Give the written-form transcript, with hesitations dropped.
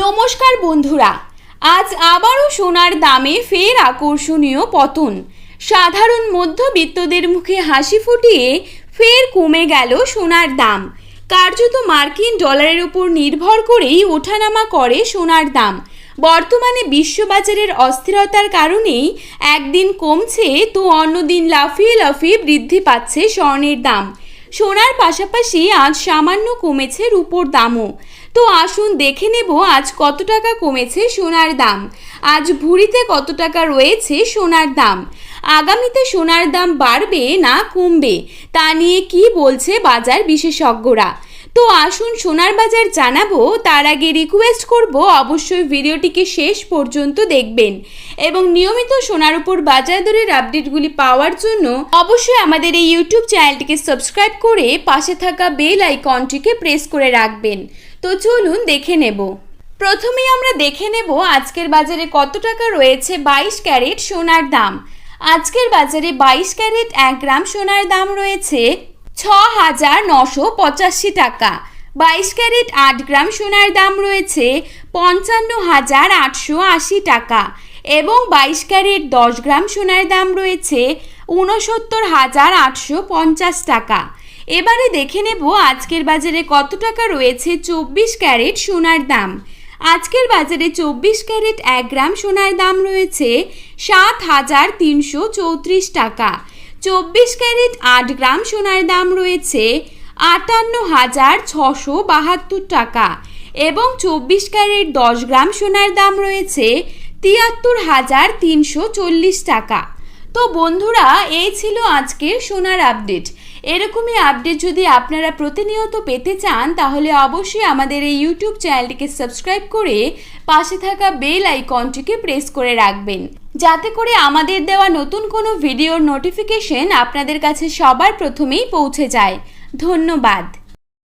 নমস্কার বন্ধুরা, আজ আবারও সোনার দামে ফের আকর্ষণীয় পতন। সাধারণ মধ্যবিত্তদের মুখে হাসি ফুটিয়ে ফের কমে গেল সোনার দাম। কার্যত মার্কিন ডলারের উপর নির্ভর করেই ওঠানামা করে সোনার দাম। বর্তমানে বিশ্ববাজারের অস্থিরতার কারণেই একদিন কমছে তো অন্যদিন লাফিয়ে লাফিয়ে বৃদ্ধি পাচ্ছে স্বর্ণের দাম। সোনার পাশাপাশি আজ সামান্য কমেছে রূপোর দামও। তো আসুন দেখে নেব আজ কত টাকা কমেছে সোনার দাম, আজ ভরিতে কত টাকা রয়েছে সোনার দাম, আগামীতে সোনার দাম বাড়বে না কমবে তা নিয়ে কি বলছে বাজার বিশেষজ্ঞরা। তো আসুন সোনার বাজার জানাবো, তার আগে রিকোয়েস্ট করব অবশ্যই ভিডিওটিকে শেষ পর্যন্ত দেখবেন এবং নিয়মিত সোনার উপর বাজার দরের আপডেটগুলি পাওয়ার জন্য অবশ্যই আমাদের এই ইউটিউব চ্যানেলটিকে সাবস্ক্রাইব করে পাশে থাকা বেল আইকনটিকে প্রেস করে রাখবেন। তো চলুন দেখে নেব। প্রথমেই আমরা দেখে নেব আজকের বাজারে কত টাকা রয়েছে 22 ক্যারেট সোনার দাম। আজকের বাজারে 22 ক্যারেট 1 গ্রাম সোনার দাম রয়েছে 6,985 টাকা। 22 ক্যারেট 8 গ্রাম সোনার দাম রয়েছে 55,880 টাকা এবং 22 ক্যারেট 10 গ্রাম সোনার দাম রয়েছে 69,850 টাকা। এবারে দেখে নেব আজকের বাজারে কত টাকা রয়েছে 24 ক্যারেট সোনার দাম। আজকের বাজারে 24 ক্যারেট 1 গ্রাম সোনার দাম রয়েছে 7,334 টাকা। 24 ক্যারেট 8 গ্রাম সোনার দাম রয়েছে 58,672 টাকা এবং 24 ক্যারেট 10 গ্রাম সোনার দাম রয়েছে 73,340 টাকা। তো বন্ধুরা, এই ছিল আজকের সোনার আপডেট। এরকমই আপডেট যদি আপনারা প্রতিনিয়ত পেতে চান তাহলে অবশ্যই আমাদের এই ইউটিউব চ্যানেলটিকে সাবস্ক্রাইব করে পাশে থাকা বেল আইকনটিকে প্রেস করে রাখবেন, যাতে করে আমাদের দেওয়া নতুন কোনো ভিডিওর নোটিফিকেশন আপনাদের কাছে সবার প্রথমেই পৌঁছে যায়। ধন্যবাদ।